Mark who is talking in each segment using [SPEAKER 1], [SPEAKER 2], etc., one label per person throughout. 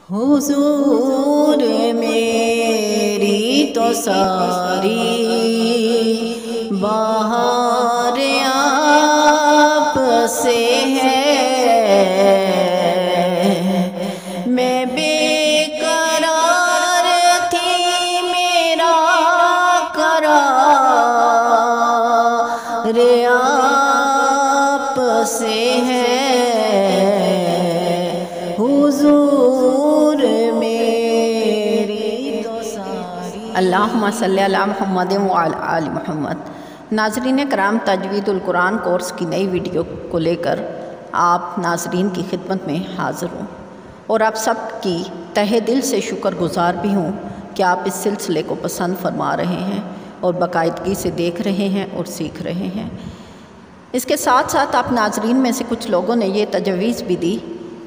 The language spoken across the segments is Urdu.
[SPEAKER 1] حضور میری تو ساری بہار آپ سے ہے، میں بے قرار تھی میرا قرار آپ سے ہے، حضور میری تو ساری۔
[SPEAKER 2] اللہم صلی علی محمد وعلی آل محمد۔ ناظرین کرام، تجوید القرآن کورس کی نئی ویڈیو کو لے کر آپ ناظرین کی خدمت میں حاضر ہوں، اور آپ سب کی تہہ دل سے شکر گزار بھی ہوں کہ آپ اس سلسلے کو پسند فرما رہے ہیں اور باقاعدگی سے دیکھ رہے ہیں اور سیکھ رہے ہیں۔ اس کے ساتھ ساتھ آپ ناظرین میں سے کچھ لوگوں نے یہ تجویز بھی دی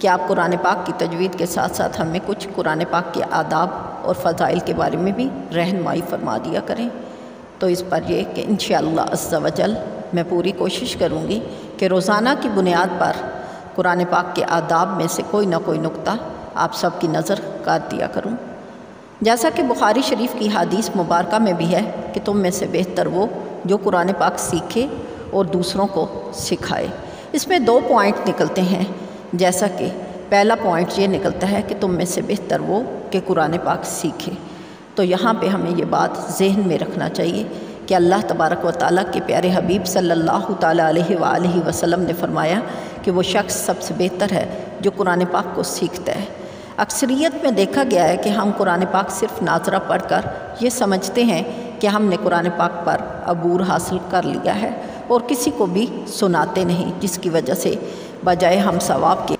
[SPEAKER 2] کہ آپ قرآن پاک کی تجوید کے ساتھ ساتھ ہمیں کچھ قرآن پاک کے آداب اور فضائل کے بارے میں بھی رہنمائی فرما دیا کریں۔ تو اس پر یہ کہ انشاءاللہ عز و جل میں پوری کوشش کروں گی کہ روزانہ کی بنیاد پر قرآن پاک کے آداب میں سے کوئی نہ کوئی نقطہ آپ سب کی نظر کر دیا کروں۔ جیسا کہ بخاری شریف کی حدیث مبارکہ میں بھی ہے کہ تم میں سے بہتر وہ جو قرآن پاک سیکھے اور دوسروں کو سکھائے۔ اس میں دو پوائنٹ نکلتے ہیں، جیسا کہ پہلا پوائنٹ یہ نکلتا ہے کہ تم میں سے بہتر وہ کہ قرآن پاک سیکھے۔ تو یہاں پہ ہمیں یہ بات ذہن میں رکھنا چاہیے کہ اللہ تبارک و تعالیٰ کے پیارے حبیب صلی اللہ تعالیٰ علیہ وآلہ وسلم نے فرمایا کہ وہ شخص سب سے بہتر ہے جو قرآن پاک کو سیکھتا ہے۔ اکثریت میں دیکھا گیا ہے کہ ہم قرآن پاک صرف ناظرہ پڑھ کر یہ سمجھتے ہیں کہ ہم نے قرآن پاک پر عبور حاصل کر لیا ہے اور کسی کو بھی سناتے نہیں، جس کی وجہ سے بجائے ہم ثواب کے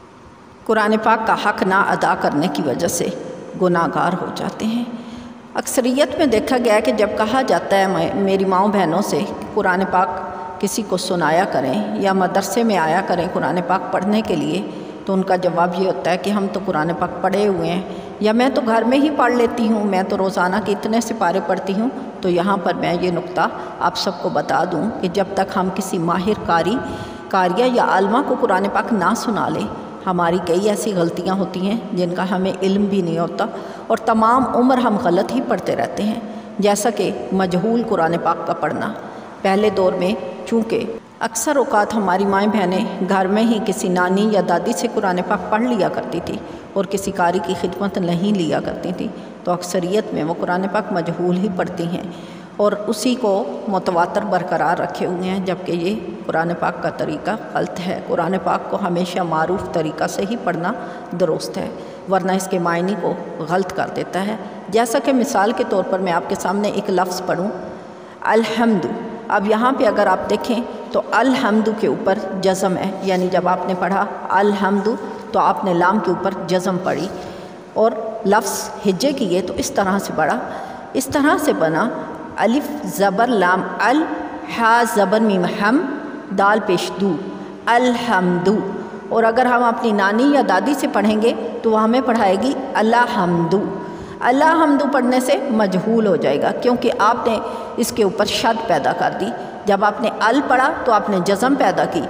[SPEAKER 2] قرآن پاک کا حق نہ ادا کرنے کی وجہ سے گناہ گار ہو جاتے ہیں۔ اکثریت میں دیکھا گیا ہے کہ جب کہا جاتا ہے میری ماؤں بہنوں سے قرآن پاک کسی کو سنایا کریں یا مدرسے میں آیا کریں قرآن پاک پڑھنے کے لیے، تو ان کا جواب یہ ہوتا ہے کہ ہم تو قرآن پاک پڑھے ہوئے ہیں، یا میں تو گھر میں ہی پڑھ لیتی ہوں، میں تو روزانہ کے اتنے سپارے پڑھتی ہوں۔ تو یہاں پر میں یہ نقطہ آپ سب کو بتا دوں کہ جب تک ہم کسی ماہر قاریہ یا عالمہ کو قرآن پاک نہ سنا لیں، ہماری کئی ایسی غلطیاں ہوتی ہیں جن کا ہمیں علم بھی نہیں ہوتا، اور تمام عمر ہم غلط ہی پڑھتے رہتے ہیں۔ جیسا کہ مجہول قرآن پاک کا پڑھنا، پہلے دور میں چونکہ اکثر اوقات ہماری مائیں بہنیں گھر میں ہی کسی نانی یا دادی سے قرآن پاک پڑھ لیا کرتی تھی اور کسی قاری کی خدمت نہیں لیا کرتی تھی، تو اکثریت میں وہ قرآن پاک مجہول ہی پڑھتی ہیں اور اسی کو متواتر برقرار رکھے ہوئے ہیں، جبکہ یہ قرآن پاک کا طریقہ غلط ہے۔ قرآن پاک کو ہمیشہ معروف طریقہ سے ہی پڑھنا درست ہے، ورنہ اس کے معنی کو غلط کر دیتا ہے۔ جیسا کہ مثال کے طور پر میں آپ کے سامنے ایک لفظ پڑھوں، الحمد۔ اب یہاں پہ اگر آپ دیکھیں تو الحمد کے اوپر جزم ہے، یعنی جب آپ نے پڑھا الحمد تو آپ نے لام کے اوپر جزم پڑھی، اور لفظ ہجے کیے تو اس طرح سے پڑھا، اس طرح سے بنا الف زبر لام ال، ہا زبر میم ہم، دال پیش دو، الحمد۔ اور اگر ہم اپنی نانی یا دادی سے پڑھیں گے تو وہ ہمیں پڑھائے گی الحمد۔ الحمد پڑھنے سے مجہول ہو جائے گا، کیونکہ آپ نے اس کے اوپر شد پیدا کر دی۔ جب آپ نے ال پڑھا تو آپ نے جزم پیدا کی،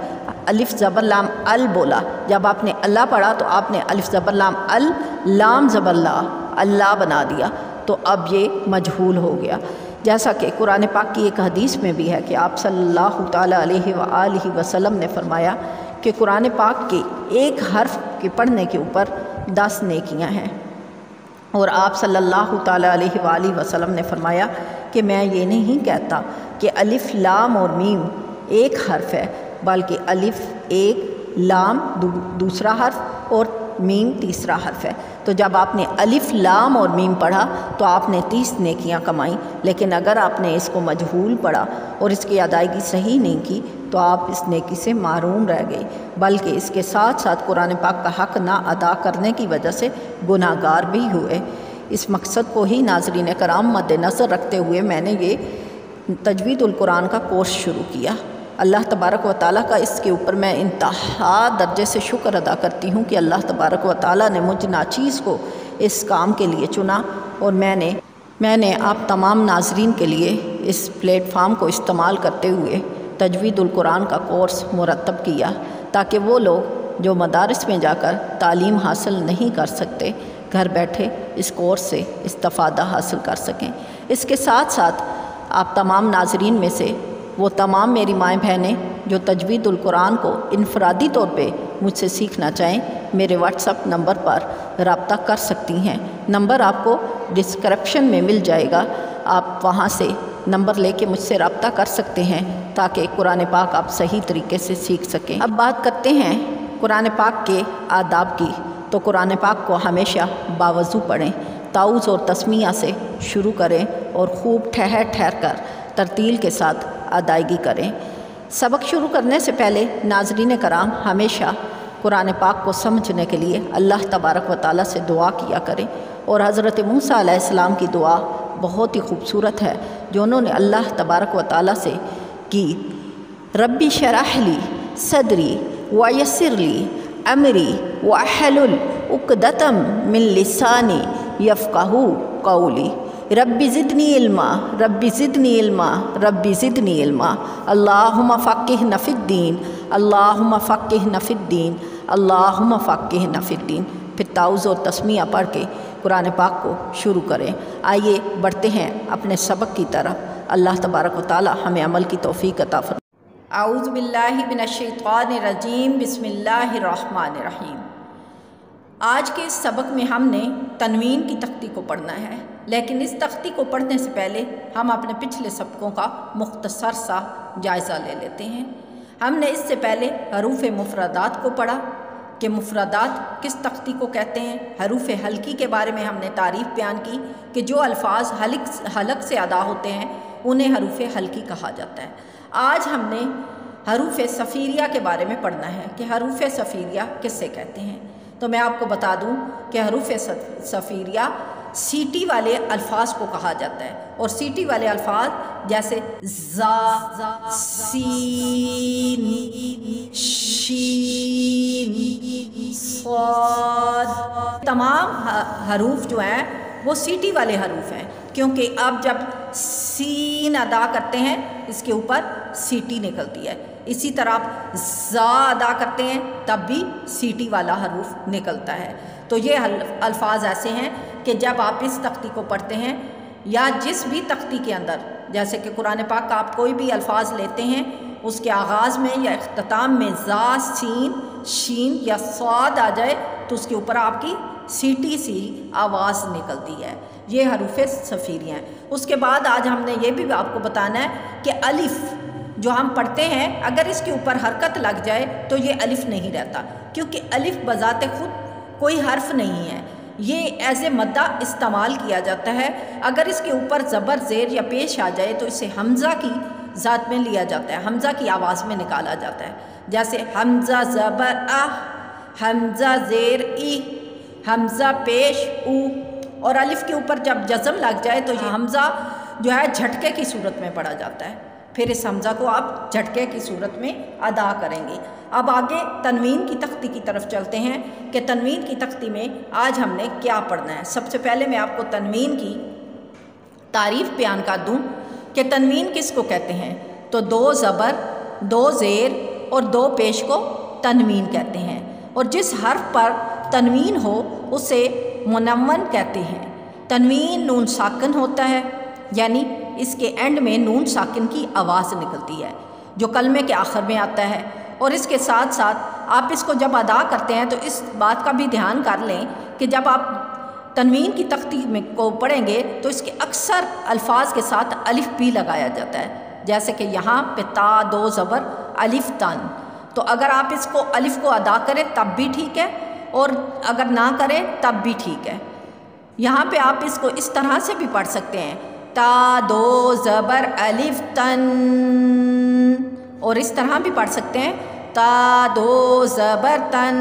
[SPEAKER 2] الف زبر لام ال بولا۔ جب آپ نے اللہ پڑھا تو آپ نے الف زبر لام ال، لام زبر لا، اللہ بنا دیا، تو اب یہ مجہول ہو گیا۔ جیسا کہ قرآن پاک کی ایک حدیث میں بھی ہے کہ آپ صلی اللہ تعالیٰ علیہ وآلہ وسلم نے فرمایا کہ قرآن پاک کے ایک حرف کے پڑھنے کے اوپر 10 نیکیاں ہیں، اور آپ صلی اللہ تعالیٰ علیہ وآلہ وسلم نے فرمایا کہ میں یہ نہیں کہتا کہ الف لام اور میم ایک حرف ہے، بلکہ الف ایک، لام دوسرا حرف اور میم تیسرا حرف ہے۔ تو جب آپ نے الف لام اور میم پڑھا تو آپ نے 30 نیکیاں کمائیں، لیکن اگر آپ نے اس کو مجہول پڑھا اور اس کی ادائیگی صحیح نہیں کی تو آپ اس نیکی سے محروم رہ گئے، بلکہ اس کے ساتھ ساتھ قرآن پاک کا حق نہ ادا کرنے کی وجہ سے گناہ گار بھی ہوئے۔ اس مقصد کو ہی ناظرین کرام مد نظر رکھتے ہوئے میں نے یہ تجوید القرآن کا کورس شروع کیا۔ اللہ تبارک و تعالیٰ کا اس کے اوپر میں انتہا درجے سے شکر ادا کرتی ہوں کہ اللہ تبارک و تعالیٰ نے مجھ ناچیز کو اس کام کے لیے چنا، اور میں نے آپ تمام ناظرین کے لیے اس پلیٹ فارم کو استعمال کرتے ہوئے تجوید القرآن کا کورس مرتب کیا، تاکہ وہ لوگ جو مدارس میں جا کر تعلیم حاصل نہیں کر سکتے گھر بیٹھے اس کورس سے استفادہ حاصل کر سکیں۔ اس کے ساتھ ساتھ آپ تمام ناظرین میں سے وہ تمام میری مائیں بہنیں جو تجوید القرآن کو انفرادی طور پہ مجھ سے سیکھنا چاہیں میرے واٹس اپ نمبر پر رابطہ کر سکتی ہیں۔ نمبر آپ کو ڈسکرپشن میں مل جائے گا، آپ وہاں سے نمبر لے کے مجھ سے رابطہ کر سکتے ہیں تاکہ قرآن پاک آپ صحیح طریقے سے سیکھ سکیں۔ اب بات کرتے ہیں قرآن پاک کے آداب کی، تو قرآن پاک کو ہمیشہ باوضو پڑھیں، تعوذ اور تسمیہ سے شروع کریں اور خوب ٹھہر ٹھہر کر ترتیل کے ساتھ ادائیگی کریں۔ سبق شروع کرنے سے پہلے ناظرین کرام ہمیشہ قرآن پاک کو سمجھنے کے لیے اللہ تبارک و تعالیٰ سے دعا کیا کریں، اور حضرت موسیٰ علیہ السلام کی دعا بہت ہی خوبصورت ہے جو انہوں نے اللہ تبارک و تعالیٰ سے کی، ربی شرح لی صدری ویسر لی امری واحلل عقدۃ من لسانی یفقہوا قولی، ربی زدنی علما ربی زدنی علما ربی زدنی علما، اللہم فقہنا فی الدین اللہم فقہنا فی الدین اللہم فقہنا فی الدین۔ پھر تعوذ اور تسمیہ پڑھ کے قرآن پاک کو شروع کریں۔ آئیے بڑھتے ہیں اپنے سبق کی طرف، اللہ تبارک و تعالی ہمیں عمل کی توفیق عطا فرمائے۔ اعوذ باللہ من الشیطان الرجیم، بسم اللہ الرحمن الرحیم۔ آج کے اس سبق میں ہم نے تنوین کی تختی کو پڑھنا ہے، لیکن اس تختی کو پڑھنے سے پہلے ہم اپنے پچھلے سبقوں کا مختصر سا جائزہ لے لیتے ہیں۔ ہم نے اس سے پہلے حروف مفردات کو پڑھا کہ مفردات کس تختی کو کہتے ہیں، حروف حلقی کے بارے میں ہم نے تعریف بیان کی کہ جو الفاظ حلق سے ادا ہوتے ہیں انہیں حروف حلقی کہا جاتا ہے۔ آج ہم نے حروف صفیریہ کے بارے میں پڑھنا ہے کہ حروف صفیریہ کس سے کہتے ہیں۔ تو میں آپ کو بتا دوں کہ حروف صفیریہ سیٹی والے الفاظ کو کہا جاتا ہے، اور سیٹی والے الفاظ جیسے زا، سین، شین، صاد، تمام حروف جو ہیں وہ سیٹی والے حروف ہیں، کیونکہ اب جب سین ادا کرتے ہیں اس کے اوپر سیٹی نکلتی ہے۔ اسی طرح آپ زا ادا کرتے ہیں تب بھی سیٹی والا حروف نکلتا ہے۔ تو یہ الفاظ ایسے ہیں کہ جب آپ اس تختی کو پڑھتے ہیں یا جس بھی تختی کے اندر، جیسے کہ قرآن پاک کا آپ کوئی بھی الفاظ لیتے ہیں اس کے آغاز میں یا اختتام میں زا، سین، شین یا صاد آ جائے تو اس کے اوپر آپ کی سیٹی سی آواز نکلتی ہے۔ یہ حروف صفیریہ ہیں۔ اس کے بعد آج ہم نے یہ بھی آپ کو بتانا ہے کہ الف جو ہم پڑھتے ہیں اگر اس کے اوپر حرکت لگ جائے تو یہ الف نہیں رہتا، کیونکہ الف بذات خود کوئی حرف نہیں ہے، یہ ایز اے مدہ استعمال کیا جاتا ہے۔ اگر اس کے اوپر زبر، زیر یا پیش آ جائے تو اسے حمزہ کی ذات میں لیا جاتا ہے، حمزہ کی آواز میں نکالا جاتا ہے، جیسے حمزہ زبر آ، حمزہ زیر ای، حمزہ پیش او۔ اور الف کے اوپر جب جزم لگ جائے تو یہ حمزہ جو ہے جھٹکے کی صورت میں پڑھا جاتا ہے، پھر اس حمزہ کو آپ جھٹکے کی صورت میں ادا کریں گے۔ اب آگے تنوین کی تختی کی طرف چلتے ہیں کہ تنوین کی تختی میں آج ہم نے کیا پڑھنا ہے۔ سب سے پہلے میں آپ کو تنوین کی تعریف بیان کر دوں کہ تنوین کس کو کہتے ہیں، تو دو زبر، دو زیر اور دو پیش کو تنوین کہتے ہیں، اور جس حرف پر تنوین ہو اسے منون کہتے ہیں۔ تنوین نون ساکن ہوتا ہے، یعنی اس کے اینڈ میں نون ساکن کی آواز نکلتی ہے جو کلمے کے آخر میں آتا ہے، اور اس کے ساتھ ساتھ آپ اس کو جب ادا کرتے ہیں تو اس بات کا بھی دھیان کر لیں کہ جب آپ تنوین کی تختی میں کو پڑھیں گے تو اس کے اکثر الفاظ کے ساتھ الف بھی لگایا جاتا ہے، جیسے کہ یہاں پہ تا، دو زبر، الف تن۔ تو اگر آپ اس کو الف کو ادا کریں تب بھی ٹھیک ہے، اور اگر نہ کریں تب بھی ٹھیک ہے۔ یہاں پہ آپ اس کو اس طرح سے بھی پڑھ سکتے ہیں، تا، دو زبر، الف تن، اور اس طرح بھی پڑھ سکتے ہیں تا، دو زبر، تن،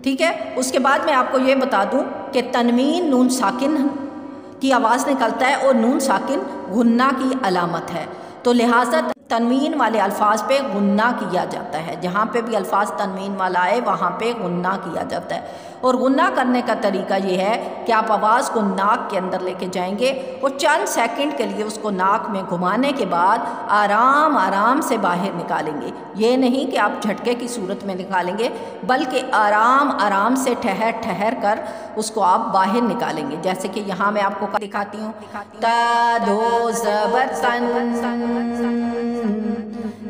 [SPEAKER 2] ٹھیک ہے۔ اس کے بعد میں آپ کو یہ بتا دوں کہ تنوین نون ساکن کی آواز نکلتا ہے اور نون ساکن غنہ کی علامت ہے، تو لہٰذا تنوین والے الفاظ پہ غنہ کیا جاتا ہے، جہاں پہ بھی الفاظ تنوین والا آئے وہاں پہ غنہ کیا جاتا ہے۔ اور غنہ کرنے کا طریقہ یہ ہے کہ آپ آواز کو ناک کے اندر لے کے جائیں گے اور چند سیکنڈ کے لیے اس کو ناک میں گھمانے کے بعد آرام آرام سے باہر نکالیں گے۔ یہ نہیں کہ آپ جھٹکے کی صورت میں نکالیں گے، بلکہ آرام آرام سے ٹھہر ٹھہر کر اس کو آپ باہر نکالیں گے۔ جیسے کہ یہاں میں آپ کو دکھاتی ہوں، تا دو زبر تن،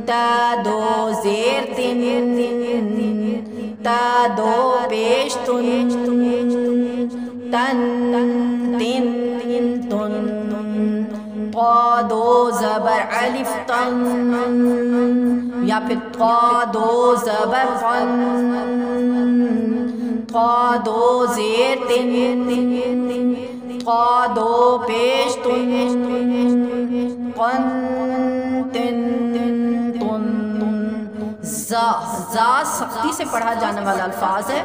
[SPEAKER 2] تا دو زیر تن، تا دو پیش تن، تن تن تن، طا دو زبر الف تن، یا پھر طا دو زبر فن، طا دو زیر تن، طا دو پیش تن، قن تن تن۔ زا سختی سے پڑھا جانے والا الفاظ ہے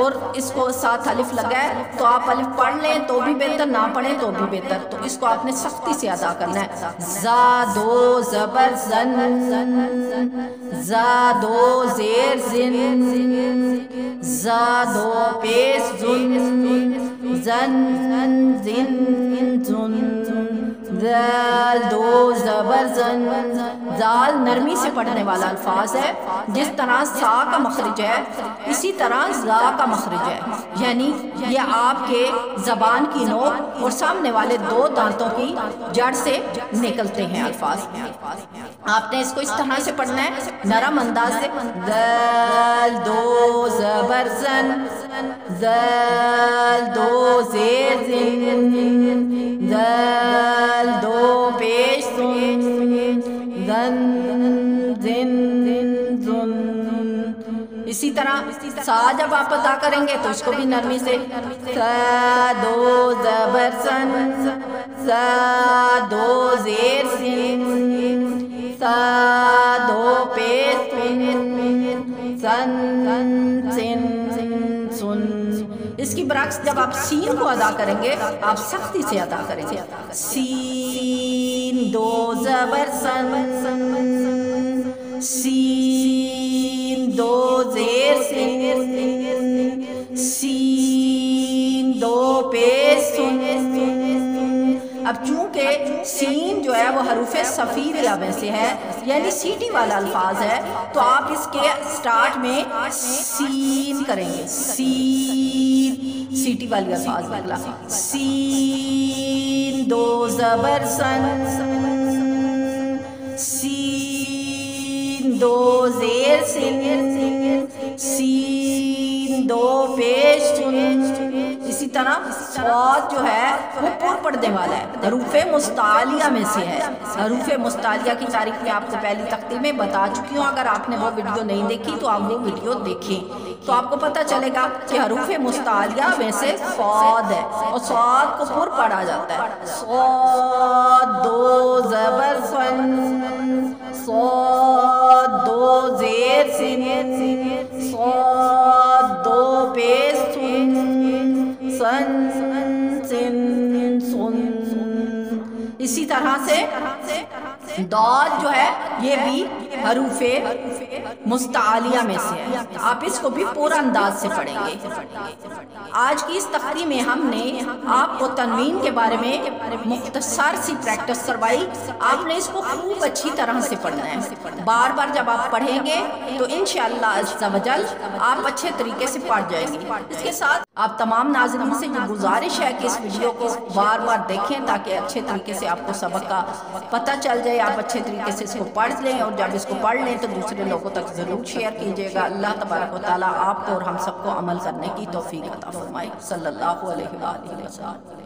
[SPEAKER 2] اور اس کو ساتھ الف لگا ہے، تو آپ الف پڑھ لیں تو بھی بہتر، نہ پڑھیں تو بھی بہتر، تو اس کو آپ نے سختی سے ادا کرنا ہے۔ زا دو زبر زن، زا دو زیر زن، زا دو پیش زن، زن زن زن، زال دو زبر زن۔ زال نرمی سے پڑھنے والا الفاظ ہے، جس طرح سا کا مخرج ہے اسی طرح زا کا مخرج ہے، یعنی یہ آپ کے زبان کی نوک اور سامنے والے دو دانتوں کی جڑ سے نکلتے ہیں الفاظ۔ آپ نے اس کو اس طرح سے پڑھنا ہے نرم انداز سے، زال دو زبر زن، زال دو زیر زن، زال دو پیش زن، زن زن زن۔ اسی طرح سا جب آپ ادا کریں گے تو اس کو بھی نرمی سے، سا دو زبر سن، سا دو زیر سن، سا دو پیش سن، سن سن سن۔ اس کی برعکس جب آپ سین کو ادا کریں گے آپ سختی سے ادا کریں گے، سین دو زبر سن، سین دو زیر سن، سین دو پیش سن۔ اب چونکہ سین جو ہے وہ حروف صفیریہ میں سے ہے، یعنی سیٹی والا الفاظ ہے، تو آپ اس کے سٹارٹ میں سین کریں گے، سین سیٹی والی الفاظ نکلا، سین دو زبر سن، سین دو زیر سن، سین دو پیش سن۔ اسی طرح صاد جو ہے وہ پر پڑھنے والا ہے، حروف مستعلیہ میں سے ہے۔ حروف مستعلیہ کی تاریخ میں آپ کو پہلی تختی میں بتا چکی ہوں، اگر آپ نے وہ ویڈیو نہیں دیکھی تو آپ وہ ویڈیو دیکھیں تو آپ کو پتہ چلے گا کہ حروف مستعلیہ میں سے صاد ہے اور صاد کو پر پڑھا جاتا ہے، صاد دو زبر سن، صاد دو زیر سن، صاد دو پیش سن، سن سن سن۔ اسی طرح سے داد جو ہے یہ بھی حروف مستعلیہ میں سے ہے، آپ اس کو بھی پورا انداز سے پڑھیں گے۔ آج کی اس تختی میں ہم نے آپ کو تنوین کے بارے میں مختصر سی پریکٹس کروائی، آپ نے اس کو خوب اچھی طرح سے پڑھنا ہے۔ بار بار جب آپ پڑھیں گے تو انشاءاللہ عز و جل آپ اچھے طریقے سے پڑھ جائیں گے۔ اس کے ساتھ آپ تمام ناظرین سے یہ گزارش ہے کہ اس ویڈیو کو بار بار دیکھیں تاکہ اچھے طریقے سے آپ کو سبق کا پتہ چل جائے، آپ اچھے طریقے سے اس کو پڑھ لیں، اور جب اس کو پڑھ لیں تو دوسرے لوگوں تک ضرور شیئر کیجیے گا۔ اللہ تبارک و تعالیٰ آپ کو اور ہم سب کو عمل کرنے کی توفیق عطا فرمائے۔ صلی اللہ علیہ وآلہ وسلم۔